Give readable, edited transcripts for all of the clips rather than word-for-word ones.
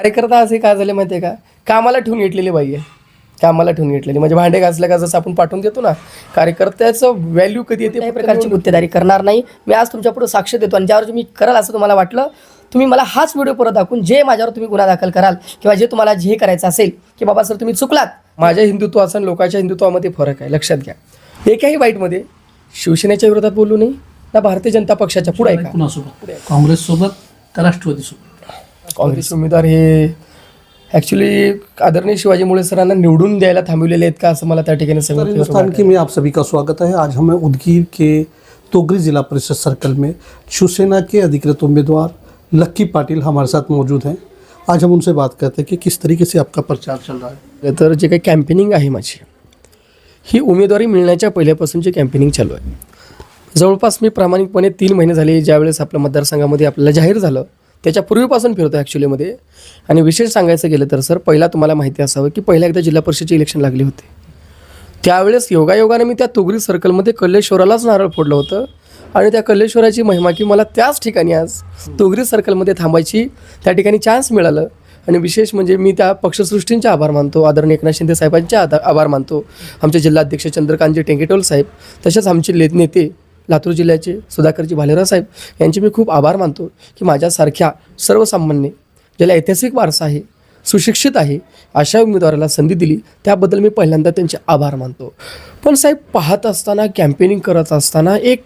कार्यकर्ता असे काय झाले माहिती आहे का, कामाला ठेवून घेतलेली बाई आहे, कामाला ठेवून घेतलेली. म्हणजे भांडे घासल्या का जसं आपण पाठवून देतो ना, कार्यकर्त्याचं व्हॅल्यू कधी येते. काही प्रकारची गुत्तेदारी करणार नाही. मी आज तुमच्यापुढे साक्ष देतो आणि ज्यावर मी कराल असं तुम्हाला वाटलं, तुम्ही मला हाच व्हिडिओ परत दाखवून जे माझ्यावर तुम्ही गुन्हा दाखल कराल किंवा जे तुम्हाला जे करायचं असेल की बाबा सर तुम्ही चुकलात. माझ्या हिंदुत्वाचा आणि लोकांच्या हिंदुत्वामध्ये फरक आहे, लक्षात घ्या. एकाही बाईटमध्ये शिवसेनेच्या विरोधात बोलू नाही ना भारतीय जनता पक्षाच्या पुढे आहे का, कुणासोबत, काँग्रेससोबत का राष्ट्रवादीसोबत. काँग्रेस उमेदवार हे ॲक्च्युली आदरणीय शिवाजी मुळे सरांना निवडून द्यायला थांबलेले आहेत का, असं मला त्या ठिकाणी सर, सगळं हिंदुस्तान की में आप सभी का स्वागत है. आज हमें उदगीर के तोगरी जिला परिषद सर्कल में शिवसेना के अधिकृत उम्मीदवार लक्की पाटिल हमारे साथ मौजूद हैं. आज हम उनसे बात करते हैं कि किस तरीके से आपका प्रचार चल रहा है. तर जे काही कॅम्पेनिंग आहे माझी, ही उमेदवारी मिळण्याच्या पहिल्यापासूनची कॅम्पेनिंग चालू आहे. जवळपास मी प्रामाणिकपणे 3 महिने झाले, ज्यावेळेस आपल्या मतदारसंघामध्ये आपल्याला जाहीर झालं त्याच्या पूर्वीपासून फिरतो ॲक्च्युलीमध्ये. आणि विशेष सांगायचं गेलं तर सर, पहिला तुम्हाला माहिती असावं की पहिल्या एकदा जिल्हा परिषदेचे इलेक्शन लागले होते. त्यावेळेस योगायोगाने मी त्या तोगरी सर्कलमध्ये कल्लेश्वरालाच नारळ फोडलं होतं आणि त्या कल्लेश्वराची महिमा की मला त्याच ठिकाणी आज तोगरी सर्कलमध्ये थांबायची त्या ठिकाणी चान्स मिळालं. आणि विशेष म्हणजे मी त्या पक्षसृष्टींचे आभार मानतो, आदरणीय एकनाथ शिंदे साहेबांचे आभार मानतो, आमचे जिल्हाध्यक्ष चंद्रकांतजी टेंगेटोल साहेब, तसेच आमचे नेते लातूर जिल्ह्याचे सुधाकरजी भालेराव साहेब यांचे मी खूप आभार मानतो की माझ्यासारख्या सर्वसामान्य, ज्याला ऐतिहासिक वारसा आहे, सुशिक्षित आहे, अशा उमेदवाराला संधी दिली, त्याबद्दल मी पहिल्यांदा त्यांचे आभार मानतो. पण साहेब, पाहत असताना, कॅम्पेनिंग करत असताना एक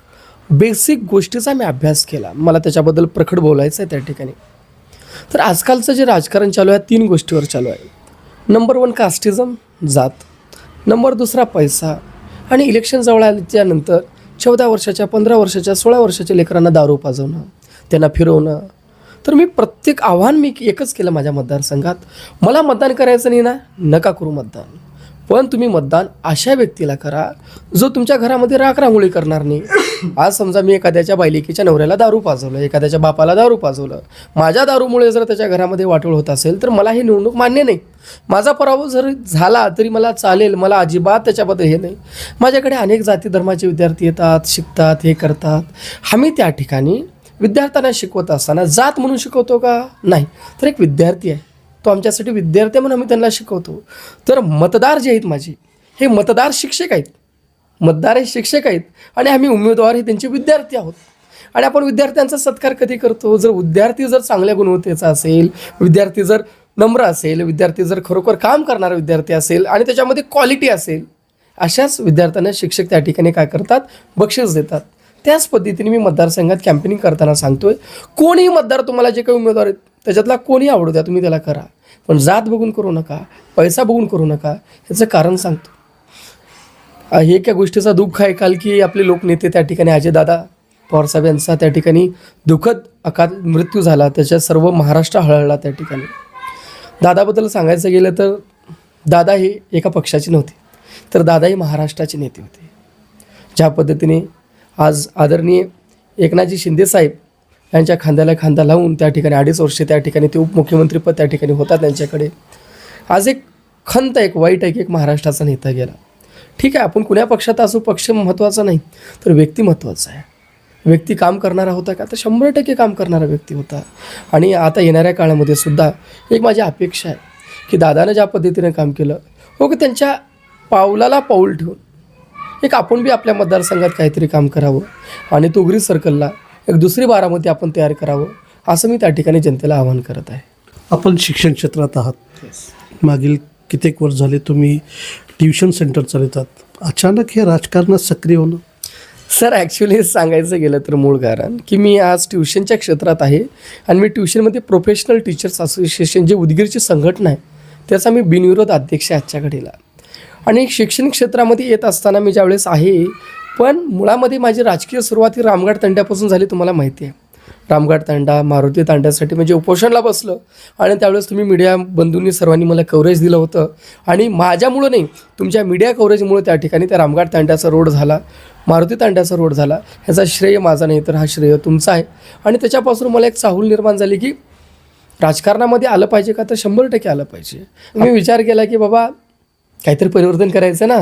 बेसिक गोष्टीचा मी अभ्यास केला, मला त्याच्याबद्दल प्रखड बोलायचं आहे त्या ठिकाणी. तर आजकालचं जे राजकारण चालू आहे 3 गोष्टीवर चालू आहे. नंबर 1 कास्टिझम, जात. नंबर 2 पैसा. आणि इलेक्शन जवळ आल्याच्यानंतर 14 वर्षाच्या, 15 वर्षाच्या, 16 वर्षाच्या लेकरांना दारू पाजवणं, त्यांना फिरवणं. तर मी प्रत्येक आव्हान मी एकच केलं माझ्या मतदारसंघात, मला मतदान करायचं नाही ना, नका करू मतदान, पण तुम्ही मतदान अशा व्यक्तीला करा जो तुमच्या घरामध्ये राखरांगोळी करणार नाही. आज समजा मी एखाद्याच्या बायलेकीच्या नवऱ्याला दारू पाजवलं, एखाद्याच्या बापाला दारू पाजवलं, माझ्या दारूमुळे जर त्याच्या घरामध्ये वाटोळ होत असेल तर मला ही निवडणूक मान्य नाही. माझा पराभव जर झाला तरी मला चालेल, मला अजिबात त्याच्याबद्दल हे नाही. माझ्याकडे अनेक जाती धर्माचे विद्यार्थी येतात, शिकतात, हे करतात. आम्ही त्या ठिकाणी विद्यार्थ्यांना शिकवत असताना जात म्हणून शिकवतो का, नाही, तर एक विद्यार्थी आहे, तो आमच्यासाठी विद्यार्थी म्हणून आम्ही त्यांना शिकवतो. तर मतदार जे आहेत माझे, हे मतदार शिक्षक आहेत, मतदार हे शिक्षक आहेत आणि आम्ही उमेदवार हे त्यांचे विद्यार्थी आहोत. आणि आपण विद्यार्थ्यांचा सत्कार कधी करतो, जर विद्यार्थी जर चांगल्या गुणवत्तेचा असेल, विद्यार्थी जर नम्र असेल, विद्यार्थी जर खरोखर काम करणारा विद्यार्थी असेल आणि त्याच्यामध्ये क्वालिटी असेल, अशाच विद्यार्थ्यांना शिक्षक त्या ठिकाणी काय करतात, बक्षीस देतात. त्याच पद्धतीने मी मतदारसंघात कॅम्पेनिंग करताना सांगतोय, कोणीही मतदार तुम्हाला जे काही उमेदवार आहेत त्याच्यातला कोणी आवडू द्या, तुम्ही त्याला करा, पण जात बघून करू नका, पैसा बघून करू नका. ह्याचं कारण सांगतो. हे एका गोष्टीचा दुःख आहे काल की आपले लोकनेते त्या ठिकाणी अजयदादा पवार साहेब यांचा त्या ठिकाणी दुःखद अकाल मृत्यू झाला, त्याच्यात सर्व महाराष्ट्र हळहळला त्या ठिकाणी. दादाबद्दल सांगायचं गेलं तर दादा हे एका पक्षाचे नव्हते, तर दादा हे महाराष्ट्राचे नेते होते. ज्या पद्धतीने आज आदरणीय एकनाथजी शिंदे साहेब यांच्या खांद्याला खांदा लावून त्या ठिकाणी 2.5 वर्षे त्या ठिकाणी ते उपमुख्यमंत्रीपद त्या ठिकाणी होता त्यांच्याकडे. आज एक खंत, एक वाईट आहे की एक महाराष्ट्राचा नेता गेला. ठीक आहे, आपण कुण्या पक्षात असू, पक्ष महत्त्वाचा नाही, तर व्यक्ती महत्त्वाचा आहे. व्यक्ती काम करणारा होता का, तर 100% काम करणारा व्यक्ती होता. आणि आता येणाऱ्या काळामध्ये सुद्धा एक माझी अपेक्षा आहे की दादानं ज्या पद्धतीनं काम केलं, हो की त्यांच्या पावलाला पाऊल ठेवून एक आपण बी आपल्या मतदारसंघात काहीतरी काम करावं आणि तोगरी सर्कलला एक दुसरी बारामती आपण तयार करावं, असं मी त्या ठिकाणी जनतेला आवाहन करत आहे. आपण शिक्षण क्षेत्रात आहात, मागील कित्येक वर्ष झाले तुम्ही ट्युशन सेंटर चालवतात, अचानक हे राजकारणात सक्रिय होणं. सर, ॲक्च्युली सांगायचं गेलं तर मूळ कारण की मी आज ट्युशनच्या क्षेत्रात आहे आणि मी ट्युशनमध्ये प्रोफेशनल टीचर्स असोसिएशन जे उदगीरची संघटना आहे त्याचा मी बिनविरोध अध्यक्ष आहे आजच्या घडीला. आणि शैक्षणिक क्षेत्रामध्ये येत असताना मी ज्यावेळेस आहे, पण मुळामध्ये माझी राजकीय सुरुवात ही रामघाट तांड्यापासून झाली, तुम्हाला माहिती आहे. रामघाट तांडा, मारुती तांड्यासाठी म्हणजे उपोषणला बसलं आणि त्यावेळेस तुम्ही मीडिया बंधूंनी सर्वांनी मला कव्हरेज दिलं होतं. आणि माझ्यामुळं नाही, तुमच्या मीडिया कव्हरेजमुळे त्या ठिकाणी त्या रामघाट तांड्याचा रोड झाला, मारुती तांड्याचा रोड झाला. ह्याचा श्रेय माझा नाही, तर हा श्रेय तुमचा आहे. आणि त्याच्यापासून मला एक चाहूल निर्माण झाली की राजकारणामध्ये आलं पाहिजे का, तर 100% आलं पाहिजे. मी विचार केला की बाबा काहीतरी परिवर्तन करायचं ना,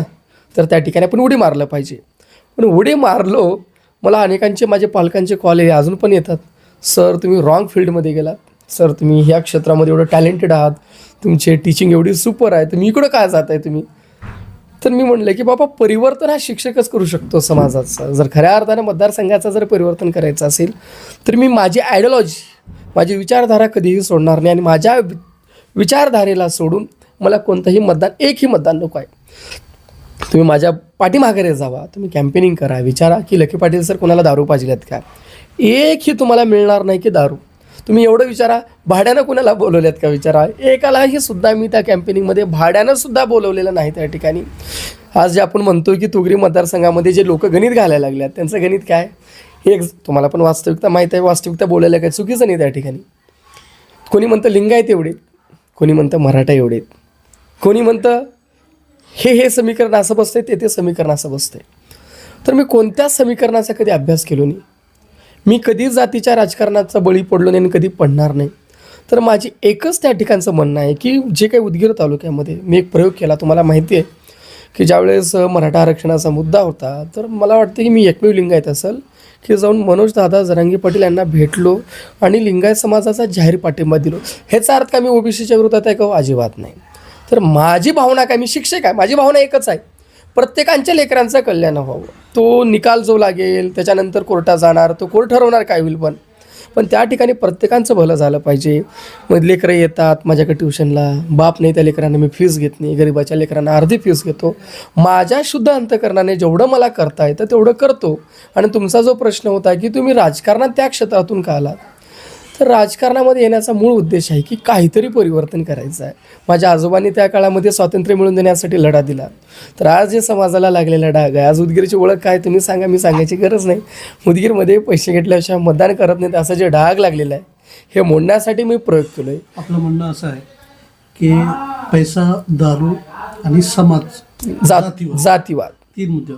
तर त्या ठिकाणी आपण उडी मारलं पाहिजे. पण उडी मारलो, मला अनेकांचे, माझे पालकांचे कॉल अजून पण येतात, सर तुम्ही रॉंग फील्डमध्ये गेलात, सर तुम्ही ह्या क्षेत्रामध्ये एवढं टॅलेंटेड आहात, तुमचे टीचिंग एवढी सुपर आहे, तुम्ही इकडं काय जात आहे तुम्ही? तर मी म्हणलं की बाबा परिवर्तन हा शिक्षकच करू शकतो समाजाचं. जर खऱ्या अर्थानं मतदारसंघाचं जर परिवर्तन करायचं असेल तर मी माझी आयडियॉलॉजी, माझी विचारधारा कधीही सोडणार नाही आणि माझ्या विचारधारेला सोडून मला कोणतंही मतदान, एकही मतदान नको आहे. तुम्ही माझ्या पाठीमागे जावा, तुम्ही कॅम्पेनिंग करा, विचारा की लकी पाटील सर कोणाला दारू पाजल्यात का? एकही तुम्हाला मिळणार नाही की दारू. तुम्ही एवढं विचारा, भाड्यानं कुणाला बोलवल्यात का विचारा. एकालाही सुद्धा मी त्या कॅम्पेनिंगमध्ये भाड्यानं सुद्धा बोलवलेलं नाही त्या ठिकाणी. आज जे आपण म्हणतो की तुगरी मतदारसंघामध्ये जे लोक गणित घालायला लागल्यात, त्यांचं गणित काय? हे तुम्हाला पण वास्तविकता माहीत आहे, वास्तविकता बोलायला काय चुकीचं नाही त्या ठिकाणी. कोणी म्हणतं लिंगायत एवढे, कोणी म्हणतं मराठा एवढे, कोणी म्हणतं हे समीकरण असं बसतंय, ते समीकरण असं बसतंय. तर मी कोणत्याच समीकरणाचा कधी अभ्यास केलो नाही. मी कधी जातीच्या राजकारणाचा बळी पडलो नाही आणि कधी पडणार नाही. तर माझी एकच त्या ठिकाणचं म्हणणं आहे की जे काही उदगीर तालुक्यामध्ये मी एक प्रयोग केला, तुम्हाला माहिती आहे की ज्यावेळेस मराठा आरक्षणाचा मुद्दा होता, तर मला वाटतं की मी एकमेव लिंगायत असेल की जाऊन मनोज दादा जरांगे पाटील यांना भेटलो आणि लिंगायत समाजाचा जाहीर पाठिंबा दिलो. ह्याचा अर्थ काय मी ओबीसीच्या विरोधात आहे का? अजिबात नाही. तर माझी भावना काय, मी शिक्षक आहे, माझी भावना एकच आहे, प्रत्येकांच्या लेकरांचं कल्याण व्हावं. तो निकाल जो लागेल त्याच्यानंतर कोर्टात जाणार, तो कोर्ट ठरवणार काय होईल, पण त्या ठिकाणी प्रत्येकांचं भलं झालं पाहिजे. मग लेकरं येतात माझ्याकडे ट्युशनला, बाप नाही त्या लेकरांना मी फीस घेत नाही, गरिबाच्या लेकरांना अर्धी फीस घेतो. माझ्या शुद्ध अंतकरणाने जेवढं मला करता येतं तेवढं करतो. आणि तुमचा जो प्रश्न होता की तुम्ही राजकारणात त्या क्षेत्रातून का आलात, तर राजकारणामध्ये येण्याचा मूळ उद्देश आहे की काहीतरी परिवर्तन करायचं आहे. माझ्या आजोबांनी त्या काळामध्ये स्वातंत्र्य मिळवून देण्यासाठी लढा दिला. तर आज जे समाजाला लागलेला डाग आहे, आज उदगीरची ओळख काय तुम्ही सांगा, मी सांगायची गरज नाही. उदगीरमध्ये पैसे घेतल्याशिवाय मतदान करत नाहीत असं जे डाग लागलेलं आहे, हे मोडण्यासाठी मी प्रयोग केलो आहे. आपलं म्हणणं असं आहे की पैसा, दारू आणि समाज, जातीवाद, 3 मुद्दे.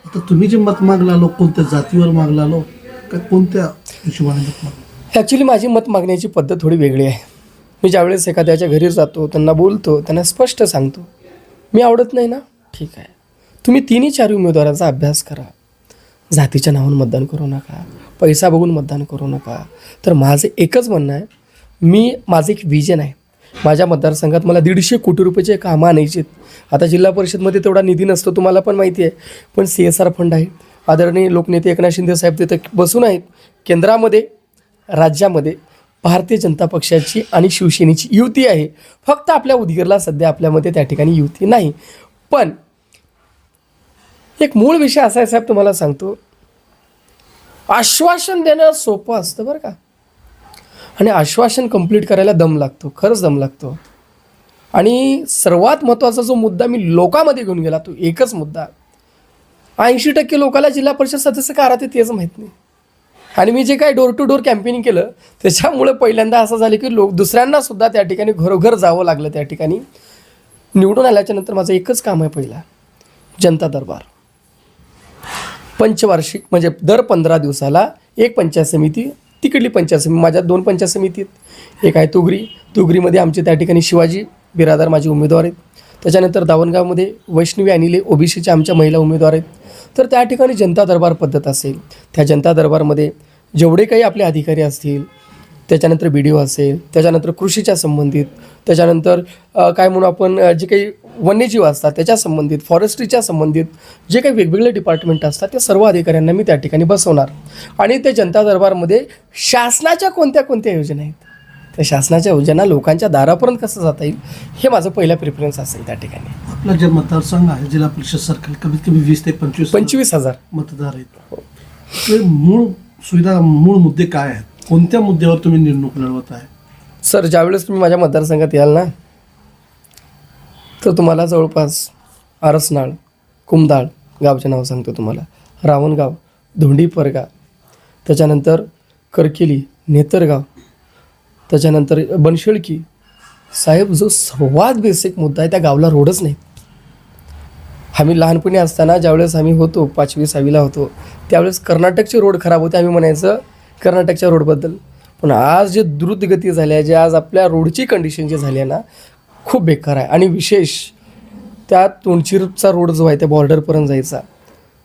आता तुम्ही जे मत मागला लो, कोणत्या जातीवर मागला लो, का कोणत्या हिशोबाने मत मागला? ॲक्च्युली माझी मत मागण्याची पद्धत थोडी वेगळी आहे. मी ज्यावेळेस एखाद्याच्या घरी जातो, त्यांना बोलतो, त्यांना स्पष्ट सांगतो, मी आवडत नाही ना, ठीक आहे, तुम्ही 3-4 उमेदवारांचा अभ्यास करा. जातीच्या नावानं मतदान करू नका, पैसा बघून मतदान करू नका. तर माझं एकच म्हणणं आहे, माझं एक विजन आहे. माझ्या मतदारसंघात मला 150 कोटी रुपयाचे कामं आणायचे आहेत. आता जिल्हा परिषदमध्ये तेवढा निधी नसतो, तुम्हाला पण माहिती आहे, पण CSR फंड आहे. आदरणीय लोकनेते एकनाथ शिंदे साहेब तिथं बसून आहेत. केंद्रामध्ये, राज्यामध्ये भारतीय जनता पक्षाची आणि शिवसेनेची युती आहे. फक्त आपल्या उदगीरला सध्या आपल्यामध्ये त्या ठिकाणी युती नाही. पण एक मूळ विषय असा आहे साहेब, तुम्हाला सांगतो, आश्वासन देणं सोपं असतं बरं का, आणि आश्वासन कंप्लीट करायला दम लागतो, खरंच दम लागतो. आणि सर्वात महत्त्वाचा जो मुद्दा मी लोकांमध्ये घेऊन गेला, तो एकच मुद्दा, 80% लोकांना जिल्हा परिषद सदस्य का राहते तेच माहीत नाही. आणि मी जे काही डोर टू डोर कॅम्पेनिंग केलं त्याच्यामुळे पहिल्यांदा असं झालं की दुसऱ्यांना सुद्धा त्या ठिकाणी घरोघर जावं लागलं. त्या ठिकाणी निवडून आल्याच्या नंतर माझं एकच काम आहे, पहिला जनता दरबार, पंचवार्षिक, म्हणजे दर 15 दिवसाला एक पंचायत समिती, तिकडली पंचायत समिती, माझ्या 2 पंचायत समिती आहेत. एक आहे तुगरीमध्ये आमचे त्या ठिकाणी शिवाजी बिरादार माझे उमेदवार आहेत. त्याच्यानंतर दावणगावमध्ये वैष्णवी अनिले ओबीसीच्या आमच्या महिला उमेदवार आहेत. तर त्या ठिकाणी जनता दरबार पद्धत असेल, त्या जनता दरबारमध्ये जेवढे काही आपले अधिकारी असतील, त्याच्यानंतर BDO असेल, त्याच्यानंतर कृषीच्या संबंधित, त्याच्यानंतर काय म्हणू आपण जे काही वन्यजीव असतात त्याच्या संबंधित, फॉरेस्ट्रीच्या संबंधित जे काही वेगवेगळे डिपार्टमेंट असतात त्या सर्व अधिकाऱ्यांना मी त्या ठिकाणी बसवणार. आणि त्या जनता दरबारमध्ये शासनाच्या कोणत्या योजना आहेत, त्या शासनाच्या योजना लोकांच्या दारापर्यंत कसं जाता येईल, हे माझं पहिला प्रेफरन्स असेल त्या ठिकाणी. आपला जे मतदारसंघ आहे जिल्हा परिषद सर्कल, कमीत कमी 20 ते 25,000 मतदार आहेत. आपले मूळ मुद्दे काय आहेत, कोणत्या मुद्द्यावर तुम्ही निवडणूक लढवत आहे? सर, ज्यावेळेस तुम्ही माझ्या मतदारसंघात याल ना, तर तुम्हाला जवळपास आरसनाळ, कुमदाळ गावचे नाव सांगतो तुम्हाला, रावणगाव, धोंडी परगा, त्याच्यानंतर करकेली, नेतरगाव, त्याच्यानंतर बनशेळकी साहेब, जो सर्वात बेसिक मुद्दा आहे, त्या गावला रोडच नाही. आम्ही लहानपणी असताना ज्यावेळेस आम्ही होतो 5वी-6वीला होतो, त्यावेळेस कर्नाटकचे रोड खराब होते, आम्ही म्हणायचं कर्नाटकच्या रोडबद्दल. पण आज जे द्रुतगती झाली आहे, जे आज आपल्या रोडची कंडिशन जी झाली आहे ना, खूप बेकार आहे. आणि विशेष त्या तोंडशिरचा रोड जो आहे त्या बॉर्डरपर्यंत जायचा,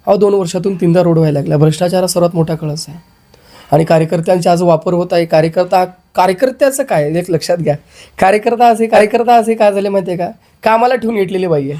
2 वर्षातून 3दा रोड व्हायला लागला. भ्रष्टाचार हा सर्वात मोठा कळस आहे. आणि कार्यकर्त्यांचा जो वापर होत आहे कार्यकर्त्याचं काय एक लक्षात घ्या. कार्यकर्ता असे काय झाले माहिती आहे का, कामाला ठेवून घेतलेली बाई आहे,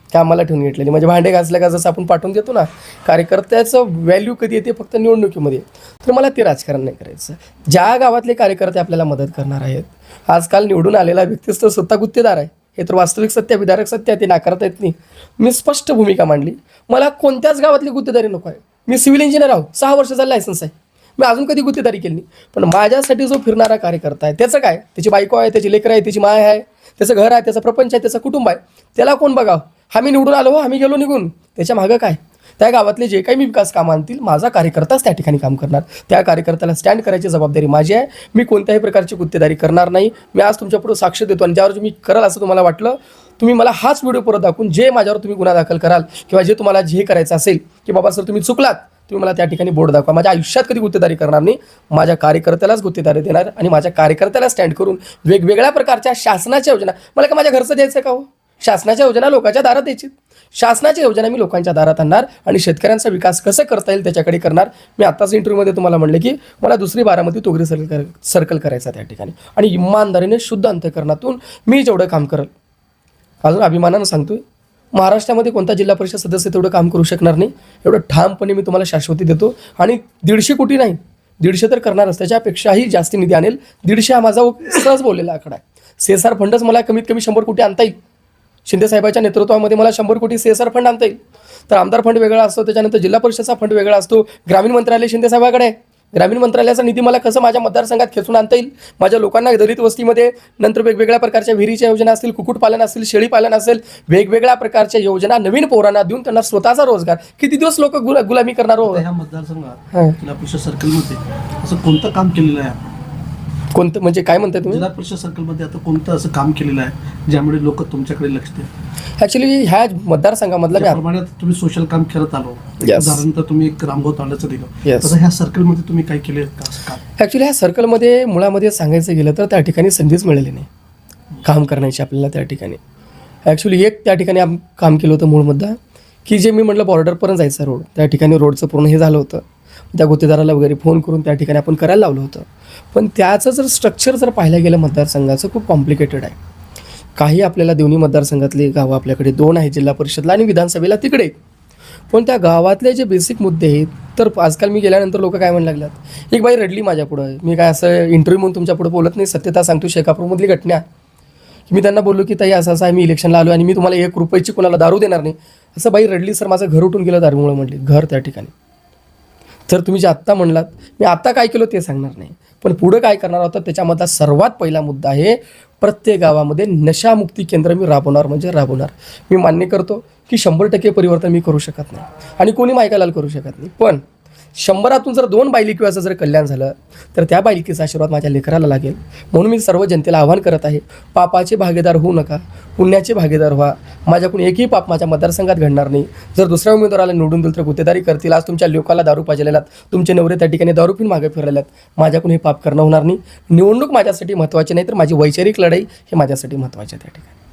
कामाला ठेवून घेतलेली. म्हणजे भांडे घासलं का जसं आपण पाठवून देतो ना, कार्यकर्त्याचं व्हॅल्यू कधी येते फक्त निवडणुकीमध्ये. तर मला ते राजकारण नाही करायचं. ज्या गावातले कार्यकर्ते आपल्याला मदत करणार आहेत, आजकाल निवडून आलेला व्यक्तीच तर स्वतः गुत्तेदार आहे, हे तर वास्तविक सत्य विधारक सत्य आहे, ते नाकारता येत नाही. मी स्पष्ट भूमिका मांडली, मला कोणत्याच गावातली गुत्तेदारी नको आहे. मी सिव्हिल इंजिनियर आहो, 6 वर्षाचा लायसन्स आहे, मी अजून कधी गुत्तेदारी केली नाही. पण माझ्यासाठी जो फिरणारा कार्यकर्ता आहे त्याचं काय, त्याची बायको आहे, त्याची लेकरं आहे, त्याची माय आहे, त्याचं घर आहे, त्याचा प्रपंच आहे, त्याचं कुटुंब आहे, त्याला कोण बघावं. आम्ही निवडून आलो, आम्ही गेलो निघून, त्याच्या मागं काय, त्या गावातले जे काही मी विकास कामं आणतील माझा कार्यकर्ताच त्या ठिकाणी काम करणार. त्या कार्यकर्त्याला स्टँड करायची जबाबदारी माझी आहे. मी कोणत्याही प्रकारची गुत्तेदारी करणार नाही. मी आज तुमच्यापुढे साक्ष देतो आणि ज्यावर मी कराल असं तुम्हाला वाटलं, तुम्ही मला हाच व्हिडिओ परत दाखवून जे माझ्यावर तुम्ही गुन्हा दाखल कराल किंवा जे तुम्हाला जे करायचं असेल की बाबा सर तुम्ही चुकलात, तुम्ही मला त्या ठिकाणी बोर्ड दाखवा. माझ्या आयुष्यात कधी गुत्तेदारी करणार नाही. माझ्या कार्यकर्त्यालाच गुत्तेदारी देणार आणि माझ्या कार्यकर्त्याला स्टँड करून वेगवेगळ्या प्रकारच्या शासनाच्या योजना, मला का माझ्या घरचं द्यायचं का हो, शासनाच्या योजना लोकांच्या दारात द्यायची. शासनाच्या योजना मी लोकांच्या दारात आणणार आणि शेतकऱ्यांचा विकास कसं करता येईल त्याच्याकडे करणार. मी आत्ताच इंटरव्ह्यूमध्ये तुम्हाला म्हणले की मला दुसरी बारामती तोगरी सर्कल करायचा त्या ठिकाणी आणि इमानदारीने शुद्ध अंतःकरणातून मी जेवढं काम करेल, अजून अभिमानानं सांगतोय, महाराष्ट्रामध्ये कोणता जिल्हा परिषद सदस्य तेवढं काम करू शकणार नाही, एवढं ठामपणे मी तुम्हाला शाश्वती देतो. आणि 150 कोटी नाही, 150 तर करणारच, त्याच्यापेक्षाही जास्त निधी आणेल. 150 हा माझा सहज बोललेला आकडा आहे. CSR फंडच मला कमीत कमी 100 कोटी आणता येईल. शिंदेसाहेबांच्या नेतृत्वामध्ये मला 100 कोटी CSR फंड आणता येईल. तर आमदार फंड वेगळा असतो, त्याच्यानंतर जिल्हा परिषदचा फंड वेगळा असतो, ग्रामीण मंत्रालय शिंदेसाहेबाकडे आहे. ग्रामीण मंत्रालयाचा निधी मला कसं माझ्या मतदारसंघात खेचून आणता येईल, माझ्या लोकांना दलित वस्तीमध्ये, नंतर वेगवेगळ्या प्रकारच्या विहिरीच्या योजना असतील, कुक्कुटपालन असेल, शेळीपालन असेल, वेगवेगळ्या प्रकारच्या योजना नवीन पोरांना देऊन त्यांना स्वतःचा रोजगार. किती दिवस लोक गुलामी करणार हो. ह्या मतदारसंघात जिल्हा परिषद सर्कलमध्ये असं कोणतं काम केलेलं आहे आपण? कोणतं म्हणजे काय म्हणताय तुम्ही? जिल्हा परिषद सर्कलमध्ये आता कोणतं असं काम केलेलं आहे ज्यामुळे लोक तुमच्याकडे लक्ष देतात? ॲक्च्युली ह्या मतदारसंघामध्ये त्याप्रमाणे तुम्ही सोशल काम करत आलो, उदाहरणार्थ तुम्ही एक रामभाऊ तांड्याचं दिलं, Yes. तसं ह्या सर्कलमध्ये तुम्ही काय केले का असं काम? ॲक्च्युली ह्या सर्कलमध्ये मुळामध्ये सांगायचं गेलं तर त्या ठिकाणी संधीच मिळाली नाही काम करण्याची आपल्याला. त्या ठिकाणी ॲक्च्युली एक त्या ठिकाणी काम केलं होतं मूळ मुद्दा की जे मी म्हटलं बॉर्डरपर्यंत जायचं रोड, त्या ठिकाणी रोडचं पूर्ण हे झालं होतं. त्या गुत्तेदाराला वगैरे फोन करून त्या ठिकाणी आपण करायला लावलं होतं. पण त्याचं जर स्ट्रक्चर जर पाहायला गेलं मतदारसंघाचं खूप कॉम्प्लिकेटेड आहे. काही आपल्याला दोन्ही मतदारसंघातले गावं आपल्याकडे 2 आहेत, जिल्हा परिषदला आणि विधानसभेला तिकडे. पण त्या गावातले जे बेसिक मुद्दे आहेत, तर आजकाल मी गेल्यानंतर लोक काय म्हणू लागल्यात, एक बाई रडली माझ्या पुढं. मी काय असं इंटरव्ह्यू म्हणून तुमच्या पुढे बोलत नाही, सत्यता सांगतो. शेकापूरमधली घटना की मी त्यांना बोललो की ताई असं आहे, मी इलेक्शनला आलो आणि मी तुम्हाला 1 रुपयाची कोणाला दारू देणार नाही. असं बाई रडली, सर माझं घर उठून गेलं दारूमुळं. म्हटली घर त्या ठिकाणी. तर तुम्ही जे आत्ता म्हणलात, मी आत्ता काय केलं ते सांगणार नाही, पण पुढं काय करणार होतं त्याच्यामधला सर्वात पहिला मुद्दा आहे, प्रत्येक गावामध्ये नशामुक्ती केंद्र मी राबवणार म्हणजे राबवणार. मी मान्य करतो की 100% परिवर्तन मी करू शकत नाही आणि कोणी मायकालाल करू शकत नाही, पण 100तून जर 2 बायलिकीचं जर कल्याण झालं तर त्या बायलिकीचा आशीर्वाद माझ्या लेकराला लागेल. म्हणून मी सर्व जनतेला आवाहन करत आहे, पापाचे भागीदार होऊ नका, पुण्याचे भागीदार व्हा. माझ्याकडून एकही पाप माझ्या मतदारसंघात घडणार नाही. जर दुसऱ्या उमेदवाराला निवडून दिलं तर गुत्तेदारी करतील. आज तुमच्या लोकाला दारू पाजलेलात, तुमचे नवरे त्या ठिकाणी दारू पिऊन मागे फिरलेल्यात. माझ्याकडून हे पाप करणं होणार नाही. निवडणूक माझ्यासाठी महत्त्वाची नाही, तर माझी वैचारिक लढाई हे माझ्यासाठी महत्त्वाची आहे. त्या ठिकाणी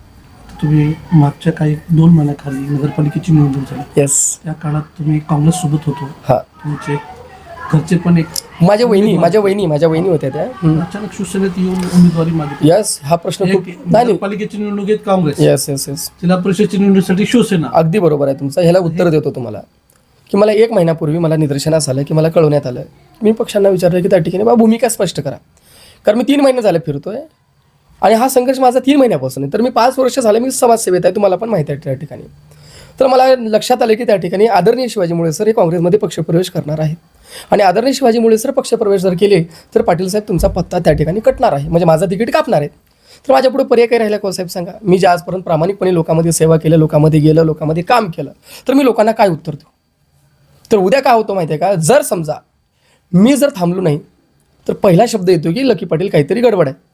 तुम्ही मागच्या काही 2 महिन्याखाली नगरपालिकेची निवडणूक झाली, येस, त्या काळात तुम्ही काँग्रेससोबत होतो. हां, तुमचे घरचे पण एक माझ्या वहिनी होत्या त्या. अचानक शिवसेनेत येऊन उमेदवारी मागितली. यस, हा प्रश्न खूप नाही. नगरपालिकेची निवडणुकीत काँग्रेस, येस येस येस, जिल्हा परिषदची निवडणुकीसाठी शिवसेना. अगदी बरोबर आहे तुमचं. ह्याला उत्तर देतो तुम्हाला की मला 1 महिन्यापूर्वी मला निदर्शनास आलं की मला कळवण्यात आलं, मी पक्षांना विचारलं की त्या ठिकाणी बा भूमिका स्पष्ट करा, कारण मी 3 महिने झाले फिरतोय आणि हा संघर्ष माझा 3 महिन्यापासून आहे. तर मी 5 वर्ष झाले मी समाजसेवेत आहे, तुम्हाला पण माहिती आहे त्या ठिकाणी. तर मला लक्षात आलं की त्या ठिकाणी आदरणीय शिवाजी मुळे सर हे काँग्रेसमध्ये पक्षप्रवेश करणार आहेत आणि आदरणीय शिवाजी मुळे सर पक्षप्रवेश जर केले तर पाटील साहेब तुमचा पत्ता त्या ठिकाणी कटणार आहे, म्हणजे माझा तिकीट कापणार आहेत. तर माझ्यापुढे पर्याय काय राहिला साहेब सांगा. मी जे आजपर्यंत प्रामाणिकपणे लोकांमध्ये सेवा केलं, लोकांमध्ये गेलं, लोकांमध्ये काम केलं, तर मी लोकांना काय उत्तर देऊ. तर उद्या काय होतं माहिती आहे का, जर समजा मी जर थांबलो नाही तर पहिला शब्द येतो की लकी पाटील काहीतरी गडबड आहे.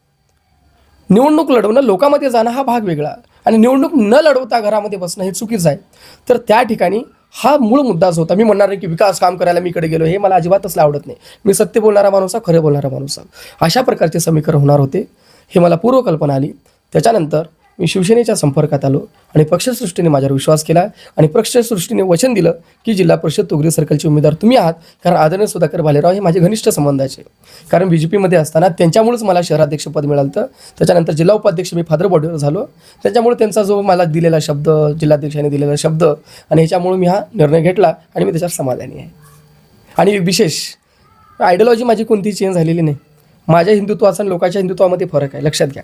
निवडणूक लढवणं, लोकांमध्ये जाणं हा भाग वेगळा आणि निवडणूक न लढवता घरामध्ये बसणं हे चुकीचं आहे. तर त्या ठिकाणी हा मूळ मुद्दाच होता. मी म्हणणार नाही की विकास काम करायला मी इकडे गेलो, हे मला अजिबातच आवडत नाही. मी सत्य बोलणारा माणूस आहे, खरं बोलणारा माणूस आहे. अशा प्रकारचे समीकरण होणार होते हे मला पूर्वकल्पना आली. त्याच्यानंतर मी शिवसेनेच्या संपर्कात आलो आणि पक्षसृष्टीने माझ्यावर विश्वास केला आणि पक्षसृष्टीने वचन दिलं की जिल्हा परिषद तोगरी सर्कलचे उमेदवार तुम्ही आहात. कारण आदरणीय सुधाकर भालेराव हे माझे घनिष्ठ संबंधाचे, कारण BJPमध्ये असताना त्यांच्यामुळेच मला शहराध्यक्षपद मिळालं होतं. त्याच्यानंतर जिल्हा उपाध्यक्ष मी फादर बॉडीवर झालो. त्याच्यामुळे त्यांचा जो मला दिलेला शब्द, जिल्हाध्यक्षाने दिलेला शब्द, आणि ह्याच्यामुळे मी हा निर्णय घेतला आणि मी त्याच्यावर समाधानी आहे. आणि विशेष आयडियॉलॉजी माझी कोणतीही चेंज झालेली नाही. माझ्या हिंदुत्वाचा आणि लोकांच्या हिंदुत्वामध्ये फरक आहे, लक्षात घ्या.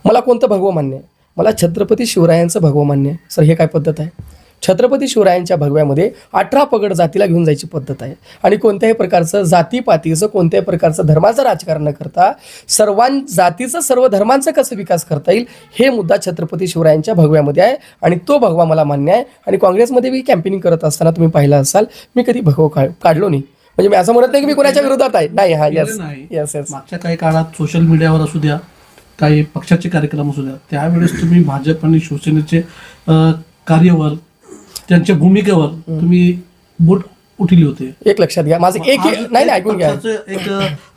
मला कोणतं भगवं मान्य आहे? मला छत्रपती शिवरायांचं भगवं मान्य आहे. सर हे काय पद्धत आहे? छत्रपती शिवरायांच्या भगव्यामध्ये 18 पगड जातीला घेऊन जायची पद्धत आहे. आणि कोणत्याही प्रकारचं जातीपातीचं, कोणत्याही प्रकारचं धर्माचं राजकारण न करता जातीचं, सर्व धर्मांचा कसं विकास करता येईल हे मुद्दा छत्रपती शिवरायांच्या भगव्यामध्ये आहे. आणि तो भगवा मला मान्य आहे. आणि काँग्रेसमध्ये मी कॅम्पेनिंग करत असताना तुम्ही पाहिलं असाल, मी कधी भगवं काढलो नाही. म्हणजे मी असं म्हणत नाही की मी कोणाच्या विरोधात आहे, नाही. हा येस येस येस मागच्या काही काळात सोशल मीडियावर असू द्या, काही पक्षाचे कार्यक्रम असू द्या, त्यावेळेस तुम्ही भाजप आणि शिवसेनेचे कार्यावर, त्यांच्या भूमिकेवर तुम्ही बोट उठवली होते. एक लक्षात घ्या, माझं एक नाही ऐकून घ्या. एक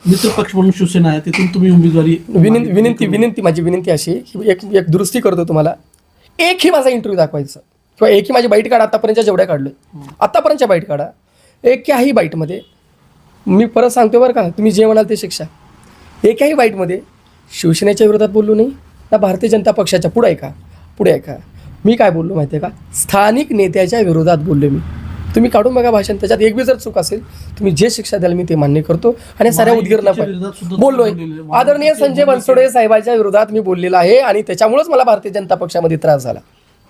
मित्र पक्ष म्हणून शिवसेना आहे, तिथून तुम्ही उमेदवारी. विनंती माझी विनंती अशी की एक दुरुस्ती करतो तुम्हाला. एकही माझा इंटरव्ह्यू दाखवायचा किंवा एकही माझी बाईट काढा. आतापर्यंत जेवढ्या काढलोय, आतापर्यंतच्या बाईट काढा. एकाही बाईटमध्ये मी परत सांगतो बरं का, तुम्ही जे म्हणाल ते शिक्षा. एकाही बाईटमध्ये शिवसेनेच्या विरोधात बोललो नाही ना भारतीय जनता पक्षाच्या. पुढे आहे का मी काय बोललो माहिती आहे का? स्थानिक नेत्याच्या विरोधात बोललो मी. तुम्ही काढून बघा भाषण, त्याच्यात एक बी जर चूक असेल तुम्ही जे शिक्षा द्याल मी ते मान्य करतो. आणि साऱ्या उद्गीरला बोललोय. आदरणीय संजय बनसोडे साहेबांच्या विरोधात मी बोललेला आहे आणि त्याच्यामुळेच मला भारतीय जनता पक्षामध्ये त्रास झाला.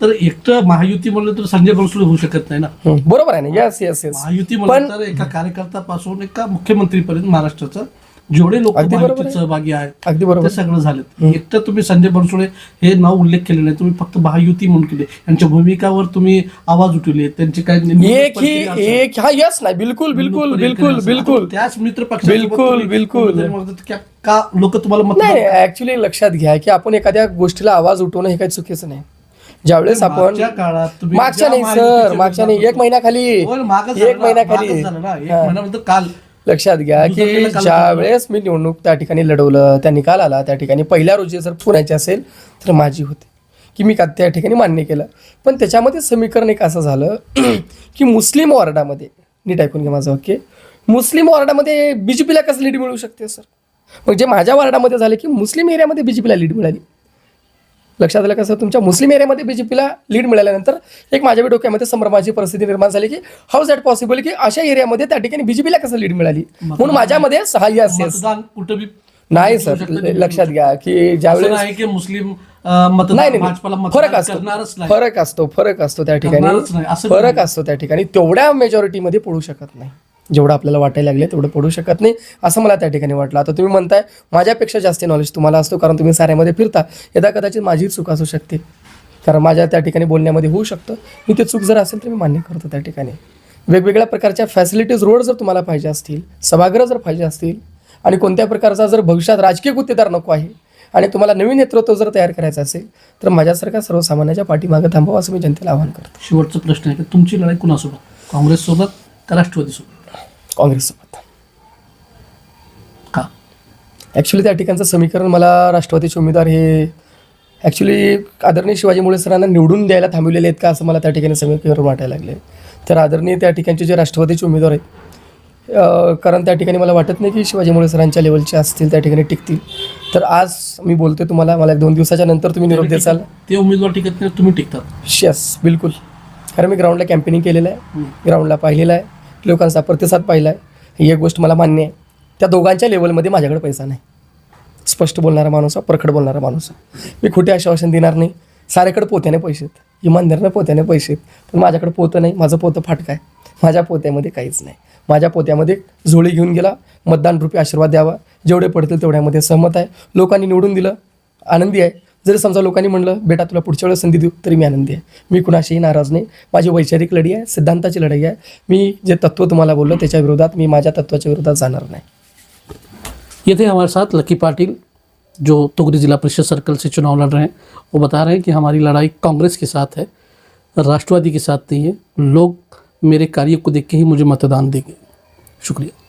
तर एकटं महायुती म्हणलं तर संजय बनसोडे होऊ शकत नाही ना. बरोबर आहे ना. Yes yes yes. महायुती म्हणलं तर एका कार्यकर्त्यापासून एका मुख्यमंत्रीपर्यंत महाराष्ट्राचं जेवढे लोक महायुतीत सहभागी आहेत, अगदी बरोबर, ते सगळं झालेत. एकटं तुम्ही संजय बनसोडे हे नाव उल्लेख केले नाही, तुम्ही फक्त महायुती म्हणून केले. यांच्या भूमिकावर तुम्ही आवाज उठवले, त्यांचे काय एक हा यस नाही. बिलकुल बिलकुल बिलकुल बिलकुल त्याच मित्र पक्ष बिलकुल का लोक तुम्हाला मत नाही. ऍक्च्युली लक्षात घ्या की आपण एखाद्या गोष्टीला आवाज उठवणं हे काही चुकीचं नाही. ज्यावेळेस आपण मागच्या नाही सर, मागच्या नाही, एक महिन्याखाली काल लक्षात घ्या की ज्यावेळेस मी निवडणूक त्या ठिकाणी लढवलं, त्या निकाल आला, त्या ठिकाणी पहिल्या रोजी जर पुण्याची असेल तर माझी होती की मी का त्या ठिकाणी मान्य केलं. पण त्याच्यामध्ये समीकरण एक असं झालं की मुस्लिम वॉर्डामध्ये, नीट ऐकून घ्या माझं वाक्य, मुस्लिम वॉर्डामध्ये BJPला कसं लीड मिळू शकते सर? मग जे माझ्या वॉर्डामध्ये झालं की मुस्लिम एरियामध्ये BJPला लीड मिळाली. लक्षात आलं का सर? तुमच्या मुस्लिम एरियामध्ये BJPला लीड मिळाल्यानंतर एक माझ्या डोक्यामध्ये संभ्रमाची परिस्थिती निर्माण झाली की हाऊ इज दॅट पॉसिबल की अशा एरियामध्ये त्या ठिकाणी BJPला कसं लीड मिळाली. म्हणून माझ्यामध्ये येस नाही सर. लक्षात घ्या की ज्यावेळेस मुस्लिम फरक असतो त्या ठिकाणी तेवढ्या मेजॉरिटीमध्ये पडू शकत नाही. जेवढं आपल्याला वाटायला लागले तेवढं पडू शकत नाही असं मला त्या ठिकाणी वाटलं. आता तुम्ही म्हणताय माझ्यापेक्षा जास्त नॉलेज तुम्हाला असतो कारण तुम्ही साऱ्यामध्ये फिरता. यदा कदाचित माझी चूक असू शकते, कारण माझ्या त्या ठिकाणी बोलण्यामध्ये होऊ शकतं. मी ते चूक जर असेल तर मी मान्य करतो. त्या ठिकाणी वेगवेगळ्या प्रकारच्या फॅसिलिटीज, रोड जर तुम्हाला पाहिजे असतील, सभागृह जर पाहिजे असतील, आणि कोणत्या प्रकारचा जर भविष्यात राजकीय गुत्तेदार नको आहे आणि तुम्हाला नवीन नेतृत्व जर तयार करायचं असेल तर माझ्यासारख्या सर्वसामान्याच्या पाठीमागे थांबावं असं मी जनतेला आवाहन करतो. शेवटचा प्रश्न आहे की तुमची लढाई कुणासोबत, काँग्रेससोबत का राष्ट्रवादीसोबत? काँग्रेससोबत. का? ॲक्च्युली त्या ठिकाणचं समीकरण मला राष्ट्रवादीचे उमेदवार हे ॲक्च्युली आदरणीय शिवाजी मुळे सरांना निवडून द्यायला थांबलेले आहेत का असं मला त्या ठिकाणी समीकरण वाटायला लागले. तर आदरणीय त्या ठिकाणचे जे राष्ट्रवादीचे उमेदवार आहेत, कारण त्या ठिकाणी मला वाटत नाही की शिवाजी मुळे सरांच्या लेवलचे असतील, त्या ठिकाणी टिकतील. तर आज मी बोलतोय तुम्हाला, मला 2 दिवसाच्या नंतर तुम्ही निरोप द्याल. ते उमेदवार टिकत नाही, तुम्ही टिकतात. यस बिलकुल. कारण मी ग्राउंडला कॅम्पेनिंग केलेलं आहे, ग्राउंडला पाहिलेलं आहे, लोकांचा प्रतिसाद पाहिला आहे. ही एक गोष्ट मला मान्य आहे. त्या दोघांच्या लेवलमध्ये माझ्याकडे पैसा नाही. स्पष्ट बोलणारा माणूस आहे, परखड बोलणारा माणूस आहे. मी खोटे आश्वासन देणार नाही. साऱ्याकडे पोत्याने पैसे आहेत, इमानदारीनं पोत्याने पैसे आहेत, पण माझ्याकडे पोतं नाही. माझं पोतं फाटकं आहे. माझ्या पोत्यामध्ये काहीच नाही. माझ्या पोत्यामध्ये झोळी घेऊन गेला, मतदान रूपी आशीर्वाद द्यावा, जेवढे पडतील तेवढ्यामध्ये सहमत आहे. लोकांनी निवडून दिलं, आनंदी आहे. जरी समजा लोकांनी म्हणलं बेटा तुला पुढच्या वेळेस संधी देऊ, तरी मी आनंदी आहे. मी कुणाशीही नाराज नाही. माझी वैचारिक लढाई आहे, सिद्धांताची लढाई आहे. मी जे तत्त्व तुम्हाला बोललो त्याच्या विरोधात, मी माझ्या तत्त्वाच्या विरोधात जाणार नहीं. ये थे हमारे साथ लकी पाटिल जो तोगरी जिला परिषद सर्कल से चुनाव लड़ रहे हैं. वो बता रहे हैं कि हमारी लड़ाई कांग्रेस के साथ है, राष्ट्रवादी के साथ नहीं है. लोग मेरे कार्य को देख के ही मुझे मतदान देंगे. शुक्रिया.